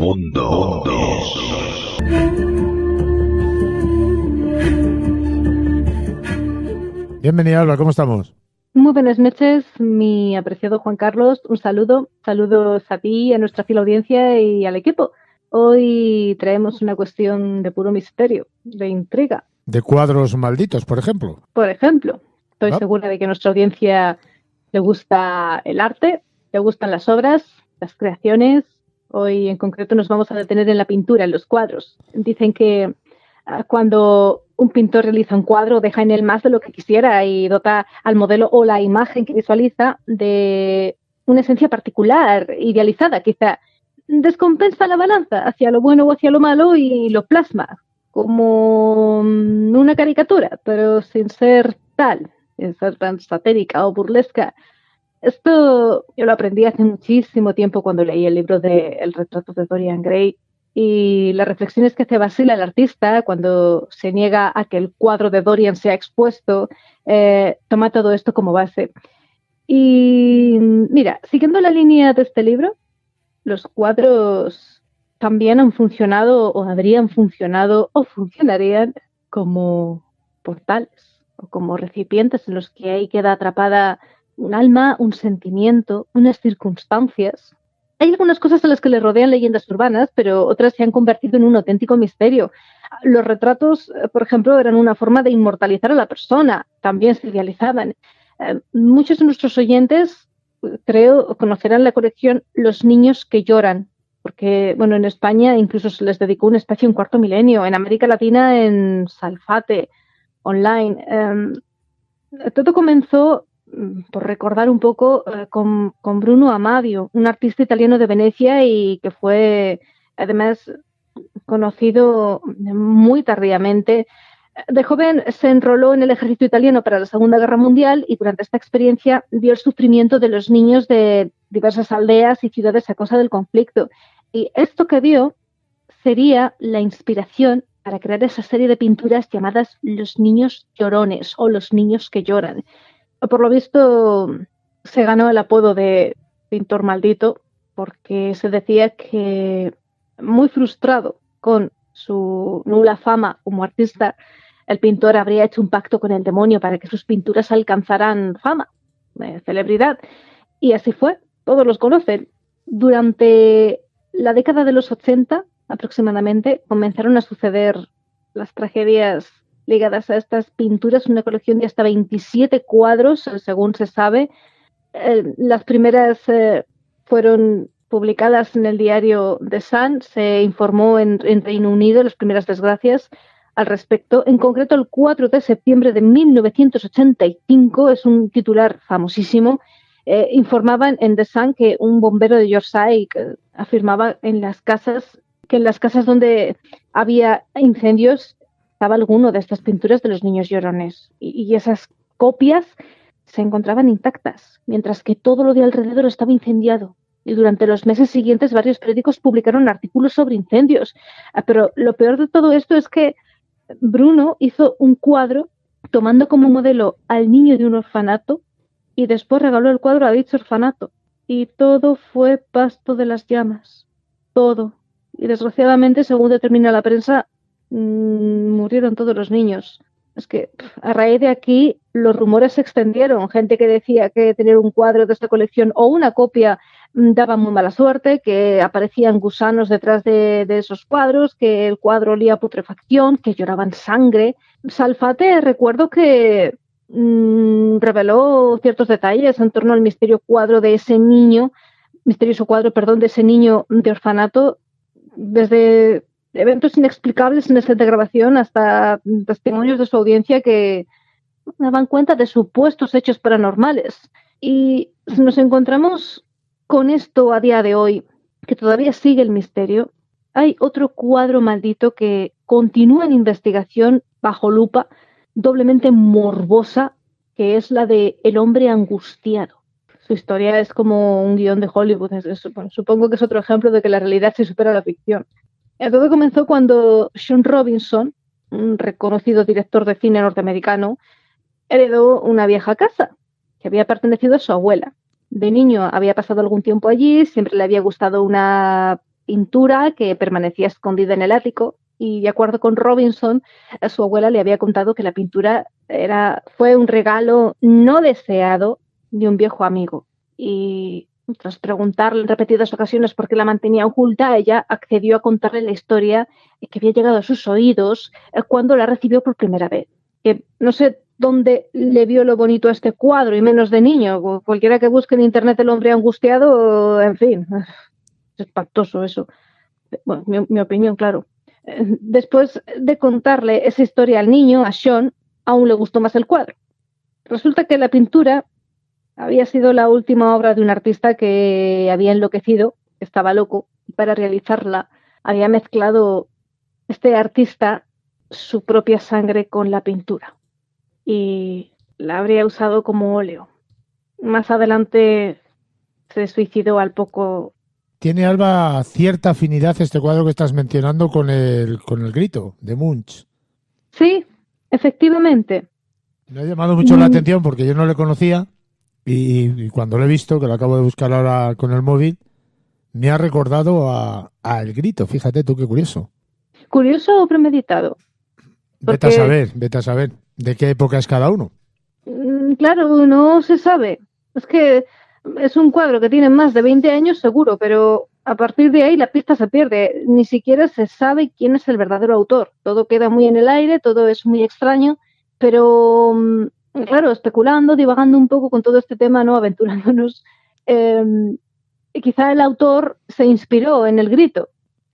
Mundo. Bienvenida, Alba, ¿cómo estamos? Muy buenas noches, mi apreciado Juan Carlos. Un saludo, saludos a ti, a nuestra fiel audiencia y al equipo. Hoy traemos una cuestión de puro misterio, de intriga. De cuadros malditos, por ejemplo. Por ejemplo, estoy ¿No? segura de que a nuestra audiencia le gusta el arte, le gustan las obras, las creaciones. Hoy en concreto nos vamos a detener en la pintura, en los cuadros. Dicen que cuando un pintor realiza un cuadro, deja en él más de lo que quisiera y dota al modelo o la imagen que visualiza de una esencia particular, idealizada, quizá descompensa la balanza hacia lo bueno o hacia lo malo y lo plasma como una caricatura, pero sin ser tal, sin ser tan satérica o burlesca. Esto yo lo aprendí hace muchísimo tiempo cuando leí el libro de El retrato de Dorian Gray y las reflexiones que hace Basila, el artista, cuando se niega a que el cuadro de Dorian sea expuesto, toma todo esto como base. Y mira, siguiendo la línea de este libro, los cuadros también han funcionado o habrían funcionado o funcionarían como portales o como recipientes en los que ahí queda atrapada un alma, un sentimiento, unas circunstancias. Hay algunas cosas a las que le rodean leyendas urbanas, pero otras se han convertido en un auténtico misterio. Los retratos, por ejemplo, eran una forma de inmortalizar a la persona, también se idealizaban. Muchos de nuestros oyentes, creo, conocerán la colección Los niños que lloran, porque, bueno, en España incluso se les dedicó un espacio en Cuarto Milenio, en América Latina en Salfate, online. Todo comenzó, por recordar un poco, con Bruno Amadio, un artista italiano de Venecia y que fue además conocido muy tardíamente. De joven se enroló en el ejército italiano para la Segunda Guerra Mundial y durante esta experiencia vio el sufrimiento de los niños de diversas aldeas y ciudades a causa del conflicto. Y esto que vio sería la inspiración para crear esa serie de pinturas llamadas Los niños llorones o Los niños que lloran. Por lo visto, se ganó el apodo de pintor maldito porque se decía que, muy frustrado con su nula fama como artista, el pintor habría hecho un pacto con el demonio para que sus pinturas alcanzaran fama, celebridad. Y así fue, todos los conocen. Durante la década de los 80, aproximadamente, comenzaron a suceder las tragedias ligadas a estas pinturas, una colección de hasta 27 cuadros, según se sabe. Las primeras fueron publicadas en el diario The Sun, se informó en Reino Unido las primeras desgracias al respecto. En concreto, el 4 de septiembre de 1985, es un titular famosísimo, informaban en The Sun que un bombero de Yorkshire afirmaba que en las casas donde había incendios estaba alguno de estas pinturas de los niños llorones y esas copias se encontraban intactas, mientras que todo lo de alrededor estaba incendiado. Y durante los meses siguientes varios periódicos publicaron artículos sobre incendios. Pero lo peor de todo esto es que Bruno hizo un cuadro tomando como modelo al niño de un orfanato y después regaló el cuadro a dicho orfanato. Y todo fue pasto de las llamas. Todo. Y desgraciadamente, según determina la prensa, murieron todos los niños. Es que a raíz de aquí los rumores se extendieron. Gente que decía que tener un cuadro de esta colección o una copia daba muy mala suerte, que aparecían gusanos detrás de esos cuadros, que el cuadro olía a putrefacción, que lloraban sangre. Salfate, recuerdo que reveló ciertos detalles en torno al misterioso cuadro de ese niño de orfanato, desde eventos inexplicables en el set de grabación hasta testimonios de su audiencia que daban cuenta de supuestos hechos paranormales. Y nos encontramos con esto a día de hoy, que todavía sigue el misterio. Hay otro cuadro maldito que continúa en investigación bajo lupa, doblemente morbosa, que es la de El hombre angustiado. Su historia es como un guión de Hollywood. Bueno, supongo que es otro ejemplo de que la realidad se supera a la ficción. Todo comenzó cuando Sean Robinson, un reconocido director de cine norteamericano, heredó una vieja casa que había pertenecido a su abuela. De niño había pasado algún tiempo allí, siempre le había gustado una pintura que permanecía escondida en el ático y de acuerdo con Robinson, su abuela le había contado que la pintura fue un regalo no deseado de un viejo amigo. Y tras preguntarle en repetidas ocasiones por qué la mantenía oculta, ella accedió a contarle la historia que había llegado a sus oídos cuando la recibió por primera vez. Que no sé dónde le vio lo bonito a este cuadro, y menos de niño. Cualquiera que busque en internet el hombre angustiado, en fin, es espantoso eso. Bueno, mi opinión, claro. Después de contarle esa historia al niño, a Sean, aún le gustó más el cuadro. Resulta que la pintura había sido la última obra de un artista que había enloquecido, que estaba loco, y para realizarla había mezclado este artista su propia sangre con la pintura y la habría usado como óleo. Más adelante se suicidó al poco. Tiene, Alba, cierta afinidad este cuadro que estás mencionando con el grito de Munch. Sí, efectivamente. Me ha llamado mucho la atención porque yo no le conocía y cuando lo he visto, que lo acabo de buscar ahora con el móvil, me ha recordado a El Grito. Fíjate tú, qué curioso. ¿Curioso o premeditado? Vete a Porque, saber, vete a saber de qué época es cada uno. claro, no se sabe. Es que es un cuadro que tiene más de 20 años seguro, pero a partir de ahí la pista se pierde. Ni siquiera se sabe quién es el verdadero autor. Todo queda muy en el aire, todo es muy extraño, pero claro, especulando, divagando un poco con todo este tema, ¿no? Aventurándonos. eh, Quizá el autor se inspiró en El Grito,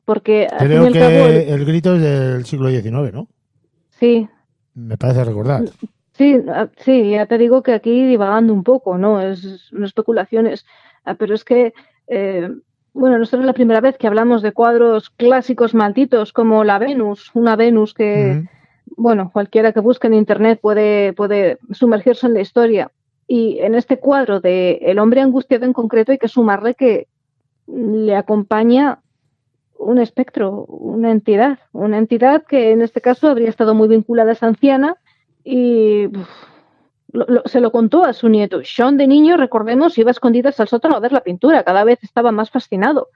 porque al fin y Creo al cabo, que El Grito es del siglo XIX, ¿no? sí, Me parece recordar. sí, sí, ya te digo que aquí divagando un poco, ¿no? No especulaciones, pero es que, eh, bueno, no será la primera vez que hablamos de cuadros clásicos malditos como la Venus, una Venus que, Mm. bueno, cualquiera que busque en internet puede sumergirse en la historia. Y en este cuadro de El hombre angustiado en concreto hay que sumarle que le acompaña un espectro, una entidad que en este caso habría estado muy vinculada a esa anciana y se lo contó a su nieto. Sean de niño, recordemos, iba a escondidas al sótano a ver la pintura, cada vez estaba más fascinado.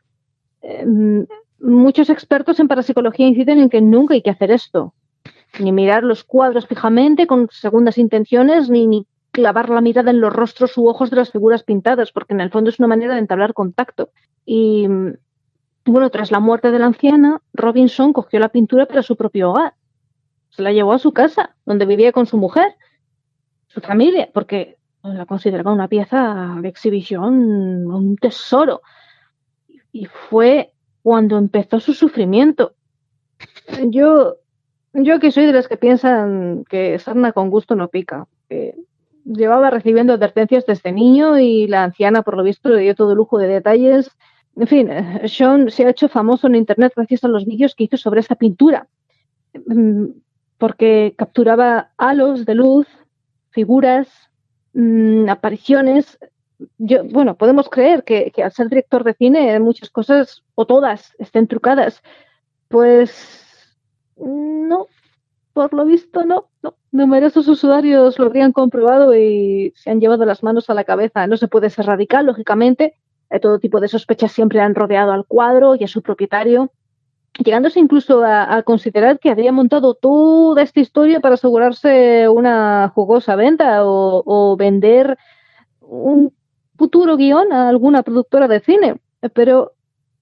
Eh, Muchos expertos en parapsicología inciden en que nunca hay que hacer esto, ni mirar los cuadros fijamente con segundas intenciones, ni clavar la mirada en los rostros u ojos de las figuras pintadas, porque en el fondo es una manera de entablar contacto. Y bueno, tras la muerte de la anciana, Robinson cogió la pintura para su propio hogar. Se la llevó a su casa, donde vivía con su mujer, su familia, porque la consideraba una pieza de exhibición, un tesoro. Y fue cuando empezó su sufrimiento. Yo, yo que soy de las que piensan que sarna con gusto no pica. Que llevaba recibiendo advertencias desde niño y la anciana, por lo visto, le dio todo lujo de detalles. En fin, Sean se ha hecho famoso en internet gracias a los vídeos que hizo sobre esa pintura, porque capturaba halos de luz, figuras, apariciones. Bueno, podemos creer que al ser director de cine muchas cosas, o todas, estén trucadas. Pues no, por lo visto no. Numerosos usuarios lo habrían comprobado y se han llevado las manos a la cabeza. No se puede ser radical, lógicamente. Todo tipo de sospechas siempre han rodeado al cuadro y a su propietario, llegándose incluso a considerar que habría montado toda esta historia para asegurarse una jugosa venta o vender un futuro guión a alguna productora de cine. Pero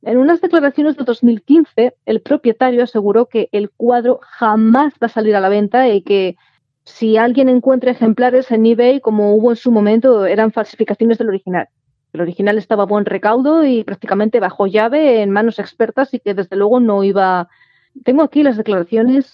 en unas declaraciones de 2015, el propietario aseguró que el cuadro jamás va a salir a la venta y que si alguien encuentra ejemplares en eBay, como hubo en su momento, eran falsificaciones del original. El original estaba a buen recaudo y prácticamente bajo llave en manos expertas y que desde luego no iba. Tengo aquí las declaraciones,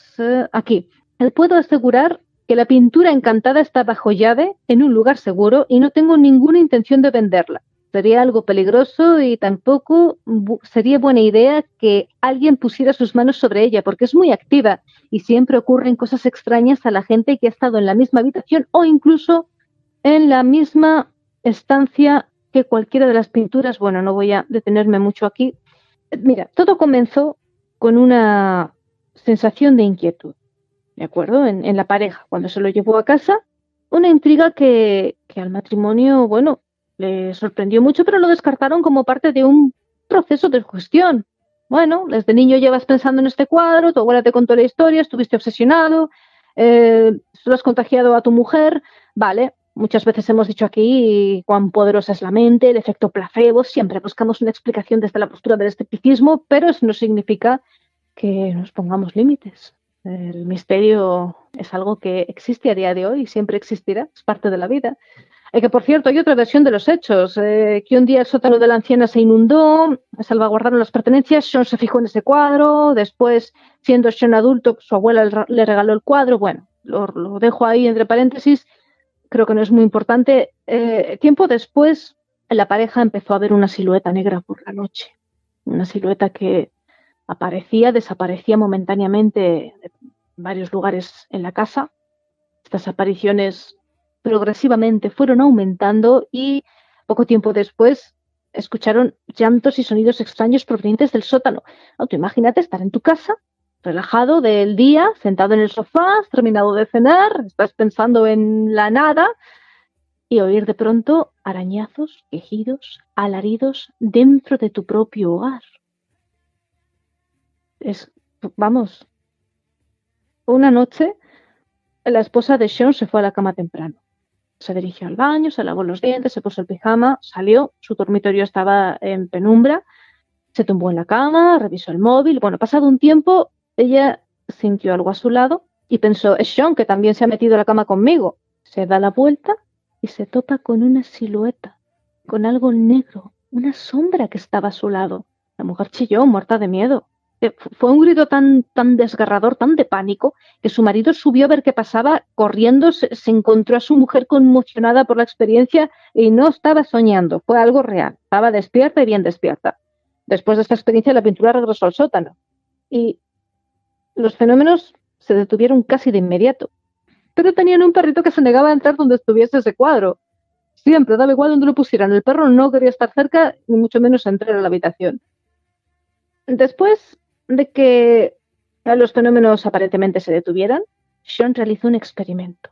aquí. Puedo asegurar que la pintura encantada está bajo llave en un lugar seguro y no tengo ninguna intención de venderla. Sería algo peligroso y tampoco sería buena idea que alguien pusiera sus manos sobre ella porque es muy activa y siempre ocurren cosas extrañas a la gente que ha estado en la misma habitación o incluso en la misma estancia que cualquiera de las pinturas. Bueno, no voy a detenerme mucho aquí. Mira, todo comenzó con una sensación de inquietud, ¿de acuerdo? En la pareja, cuando se lo llevó a casa, una intriga que al matrimonio, bueno, le sorprendió mucho, pero lo descartaron como parte de un proceso de gestión. Bueno, desde niño llevas pensando en este cuadro, tu abuela te contó la historia, estuviste obsesionado, lo has contagiado a tu mujer, vale. Muchas veces hemos dicho aquí cuán poderosa es la mente, el efecto placebo, siempre buscamos una explicación desde la postura del escepticismo, pero eso no significa que nos pongamos límites. El misterio es algo que existe a día de hoy y siempre existirá, es parte de la vida. Que por cierto, hay otra versión de los hechos, que un día el sótano de la anciana se inundó, salvaguardaron las pertenencias, Sean se fijó en ese cuadro, después, siendo Sean adulto, su abuela le regaló el cuadro, bueno, lo dejo ahí entre paréntesis, creo que no es muy importante. Tiempo después, la pareja empezó a ver una silueta negra por la noche, una silueta que aparecía, desaparecía momentáneamente en varios lugares en la casa. Estas apariciones progresivamente fueron aumentando y poco tiempo después escucharon llantos y sonidos extraños provenientes del sótano. No, tú imagínate estar en tu casa, relajado del día, sentado en el sofá, has terminado de cenar, estás pensando en la nada y oír de pronto arañazos, quejidos, alaridos dentro de tu propio hogar. Es, vamos, una noche la esposa de Sean se fue a la cama temprano. Se dirigió al baño, se lavó los dientes, se puso el pijama, salió, su dormitorio estaba en penumbra, se tumbó en la cama, revisó el móvil. Bueno, pasado un tiempo, ella sintió algo a su lado y pensó, es Sean que también se ha metido a la cama conmigo. Se da la vuelta y se topa con una silueta, con algo negro, una sombra que estaba a su lado. La mujer chilló, muerta de miedo. Fue un grito tan desgarrador, tan de pánico, que su marido subió a ver qué pasaba, corriendo, se encontró a su mujer conmocionada por la experiencia y no estaba soñando, fue algo real, estaba despierta y bien despierta. Después de esta experiencia, la pintura regresó al sótano y los fenómenos se detuvieron casi de inmediato. Pero tenían un perrito que se negaba a entrar donde estuviese ese cuadro. Siempre, daba igual donde lo pusieran, el perro no quería estar cerca, ni mucho menos entrar a la habitación. Después de que los fenómenos aparentemente se detuvieran, Sean realizó un experimento.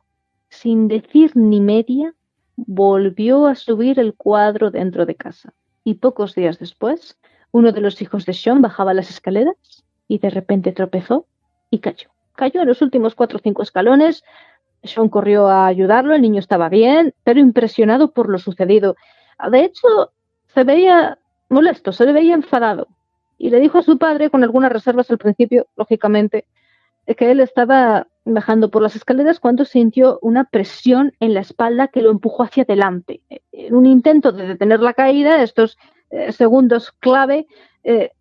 Sin decir ni media, volvió a subir el cuadro dentro de casa. Y pocos días después, uno de los hijos de Sean bajaba las escaleras y de repente tropezó y cayó. Cayó en los últimos 4 o 5 escalones. Sean corrió a ayudarlo, el niño estaba bien, pero impresionado por lo sucedido. De hecho, se veía molesto, se le veía enfadado. Y le dijo a su padre, con algunas reservas al principio, lógicamente, que él estaba bajando por las escaleras cuando sintió una presión en la espalda que lo empujó hacia adelante. En un intento de detener la caída, estos segundos clave,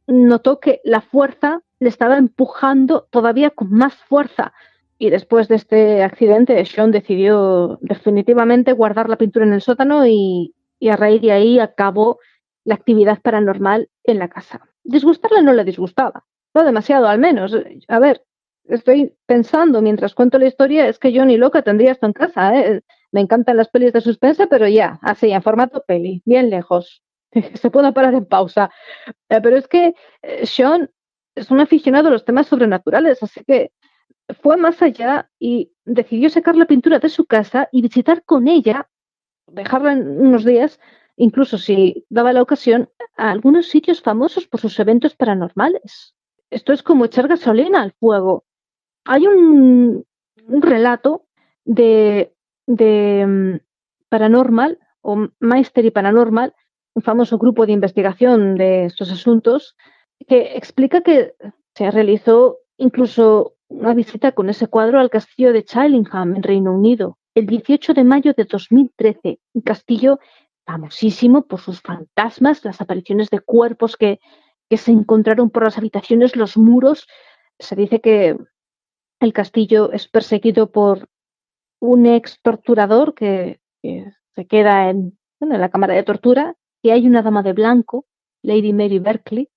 notó que la fuerza le estaba empujando todavía con más fuerza. Y después de este accidente, Sean decidió definitivamente guardar la pintura en el sótano y a raíz de ahí acabó la actividad paranormal en la casa. Disgustarle no le disgustaba, no demasiado al menos. A ver, estoy pensando mientras cuento la historia, es que yo ni loca tendría esto en casa, ¿eh? Me encantan las pelis de suspense, pero ya, así, en formato peli, bien lejos. Se puede parar en pausa. Pero es que Sean es un aficionado a los temas sobrenaturales, así que fue más allá y decidió sacar la pintura de su casa y visitar con ella, dejarla en unos días, incluso si daba la ocasión, a algunos sitios famosos por sus eventos paranormales. Esto es como echar gasolina al fuego. Hay un relato de Paranormal o Mystery Paranormal, un famoso grupo de investigación de estos asuntos, que explica que se realizó incluso una visita con ese cuadro al castillo de Chillingham, en Reino Unido, el 18 de mayo de 2013, un castillo famosísimo por sus fantasmas, las apariciones de cuerpos que se encontraron por las habitaciones, los muros. Se dice que el castillo es perseguido por un ex torturador que se queda en la cámara de tortura, y hay una dama de blanco, Lady Mary Berkeley,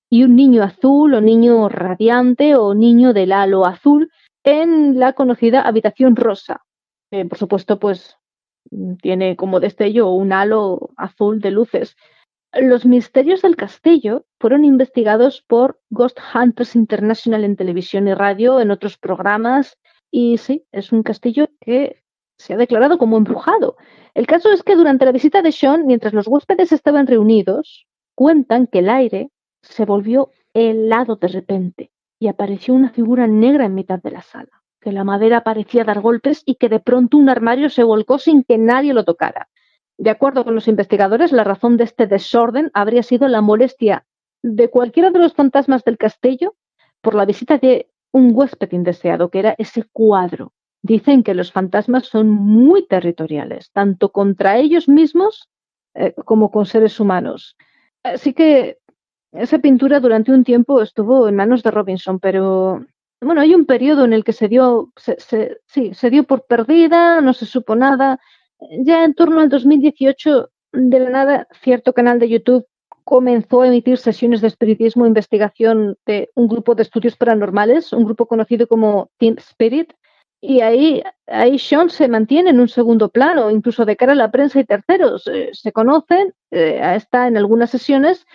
y un niño azul o niño radiante o niño del halo azul en la conocida habitación rosa. Por supuesto, pues tiene como destello un halo azul de luces. Los misterios del castillo fueron investigados por Ghost Hunters International en televisión y radio, en otros programas, y sí, es un castillo que se ha declarado como embrujado. El caso es que durante la visita de Sean, mientras los huéspedes estaban reunidos, cuentan que el aire se volvió helado de repente y apareció una figura negra en mitad de la sala, que la madera parecía dar golpes y que de pronto un armario se volcó sin que nadie lo tocara. De acuerdo con los investigadores, la razón de este desorden habría sido la molestia de cualquiera de los fantasmas del castillo por la visita de un huésped indeseado, que era ese cuadro. Dicen que los fantasmas son muy territoriales, tanto contra ellos mismos como con seres humanos. Así que esa pintura durante un tiempo estuvo en manos de Robinson, pero bueno, hay un periodo en el que se dio por perdida, no se supo nada. Ya en torno al 2018, de la nada, cierto canal de YouTube comenzó a emitir sesiones de espiritismo e investigación de un grupo de estudios paranormales, un grupo conocido como Team Spirit, y ahí Sean se mantiene en un segundo plano, incluso de cara a la prensa y terceros. Se conocen, está en algunas sesiones,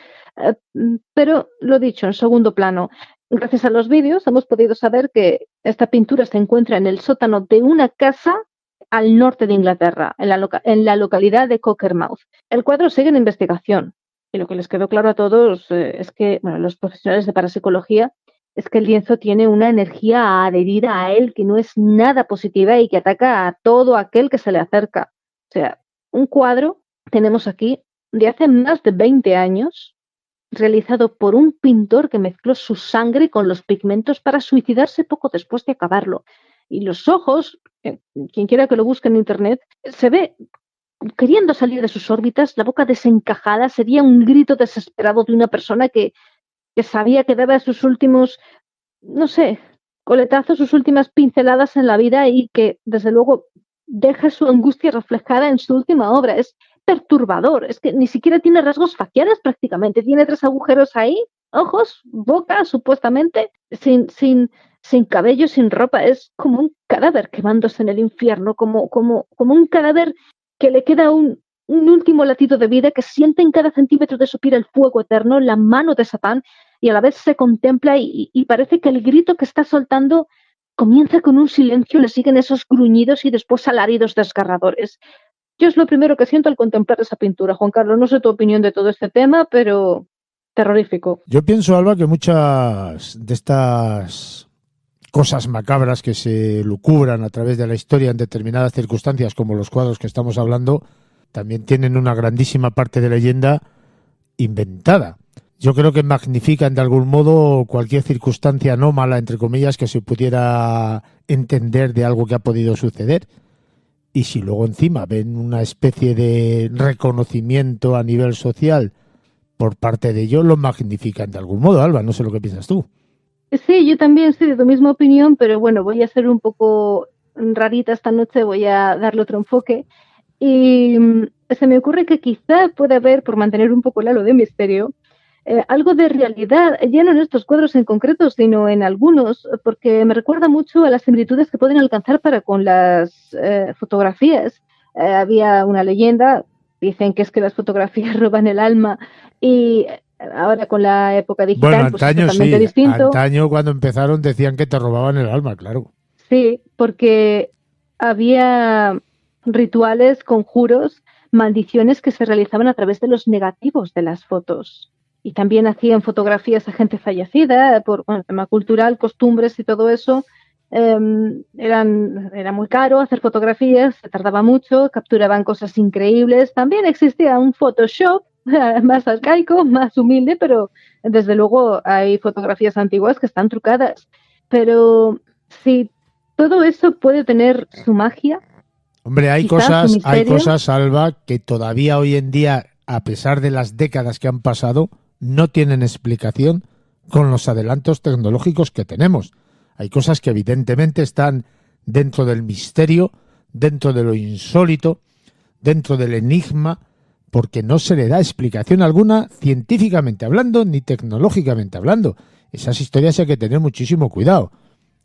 pero lo dicho, en segundo plano. Gracias a los vídeos hemos podido saber que esta pintura se encuentra en el sótano de una casa al norte de Inglaterra, en la localidad de Cockermouth. El cuadro sigue en investigación y lo que les quedó claro a todos es que, bueno, los profesionales de parapsicología, es que el lienzo tiene una energía adherida a él que no es nada positiva y que ataca a todo aquel que se le acerca. O sea, un cuadro tenemos aquí de hace más de 20 años, realizado por un pintor que mezcló su sangre con los pigmentos para suicidarse poco después de acabarlo. Y los ojos, quien quiera que lo busque en internet, se ve queriendo salir de sus órbitas, la boca desencajada, sería un grito desesperado de una persona que sabía que daba sus últimos, no sé, coletazos, sus últimas pinceladas en la vida y que, desde luego, deja su angustia reflejada en su última obra. Es perturbador, es que ni siquiera tiene rasgos faciales prácticamente, tiene 3 agujeros ahí, ojos, boca, supuestamente, sin cabello, sin ropa, es como un cadáver quemándose en el infierno, como un cadáver que le queda un último latido de vida, que siente en cada centímetro de su piel el fuego eterno, la mano de Satán, y a la vez se contempla y parece que el grito que está soltando comienza con un silencio, le siguen esos gruñidos y después alaridos desgarradores. Yo es lo primero que siento al contemplar esa pintura, Juan Carlos. No sé tu opinión de todo este tema, pero terrorífico. Yo pienso, Alba, que muchas de estas cosas macabras que se lucubran a través de la historia en determinadas circunstancias, como los cuadros que estamos hablando, también tienen una grandísima parte de leyenda inventada. Yo creo que magnifican de algún modo cualquier circunstancia anómala, entre comillas, que se pudiera entender de algo que ha podido suceder. Y si luego encima ven una especie de reconocimiento a nivel social por parte de ellos, lo magnifican de algún modo, Alba. No sé lo que piensas tú. Sí, yo también estoy de tu misma opinión, pero bueno, voy a ser un poco rarita esta noche, voy a darle otro enfoque. Y se me ocurre que quizá pueda haber, por mantener un poco el halo de misterio, algo de realidad, ya no en estos cuadros en concreto, sino en algunos, porque me recuerda mucho a las similitudes que pueden alcanzar para con las fotografías. Había una leyenda, dicen que es que las fotografías roban el alma, y ahora con la época digital, bueno, pues antaño es totalmente sí. distinto. Antaño cuando empezaron decían que te robaban el alma, claro. Sí, porque había rituales, conjuros, maldiciones que se realizaban a través de los negativos de las fotos. Y también hacían fotografías a gente fallecida, por tema cultural, costumbres y todo eso. Era muy caro hacer fotografías, se tardaba mucho, capturaban cosas increíbles. También existía un Photoshop más arcaico, más humilde, pero desde luego hay fotografías antiguas que están trucadas. Pero si todo eso puede tener su magia. Hombre, hay cosas, Alba, que todavía hoy en día, a pesar de las décadas que han pasado, no tienen explicación con los adelantos tecnológicos que tenemos. Hay cosas que evidentemente están dentro del misterio, dentro de lo insólito, dentro del enigma, porque no se le da explicación alguna científicamente hablando ni tecnológicamente hablando. Esas historias hay que tener muchísimo cuidado.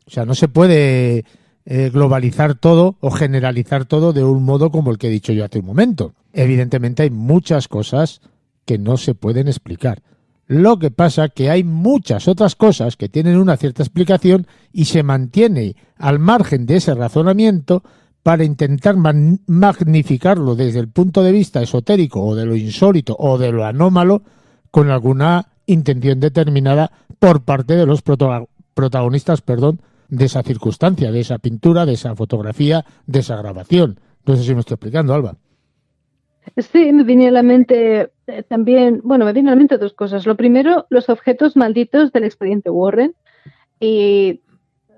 O sea, no se puede globalizar todo o generalizar todo de un modo como el que he dicho yo hace un momento. Evidentemente hay muchas cosas que no se pueden explicar. Lo que pasa que hay muchas otras cosas que tienen una cierta explicación y se mantiene al margen de ese razonamiento para intentar magnificarlo desde el punto de vista esotérico o de lo insólito o de lo anómalo con alguna intención determinada por parte de los protagonistas, de esa circunstancia, de esa pintura, de esa fotografía, de esa grabación. No sé si me estoy explicando, Alba. Sí, me viene a la mente también, bueno, me viene a la mente dos cosas. Lo primero, los objetos malditos del expediente Warren y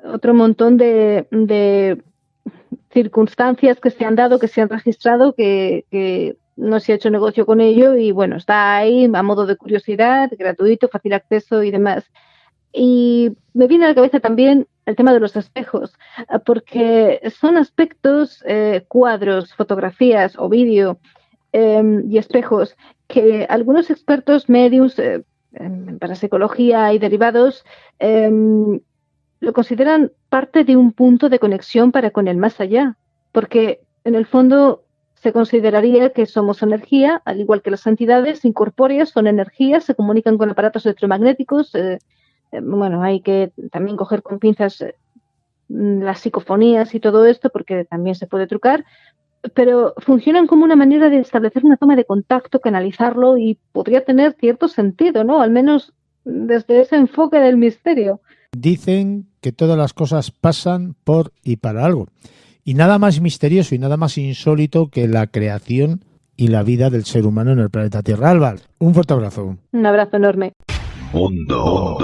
otro montón de circunstancias que se han dado, que se han registrado, que no se ha hecho negocio con ello y bueno, está ahí a modo de curiosidad, gratuito, fácil acceso y demás. Y me viene a la cabeza también el tema de los espejos, porque son aspectos, cuadros, fotografías o vídeo y espejos que algunos expertos mediums en parapsicología y derivados lo consideran parte de un punto de conexión para con el más allá, porque en el fondo se consideraría que somos energía, al igual que las entidades incorpóreas son energías, se comunican con aparatos electromagnéticos. Bueno, hay que también coger con pinzas las psicofonías y todo esto, porque también se puede trucar, pero funcionan como una manera de establecer una toma de contacto, canalizarlo y podría tener cierto sentido, ¿no? Al menos desde ese enfoque del misterio. Dicen que todas las cosas pasan por y para algo. Y nada más misterioso y nada más insólito que la creación y la vida del ser humano en el planeta Tierra. Alba, un fuerte abrazo. Un abrazo enorme. Mundo.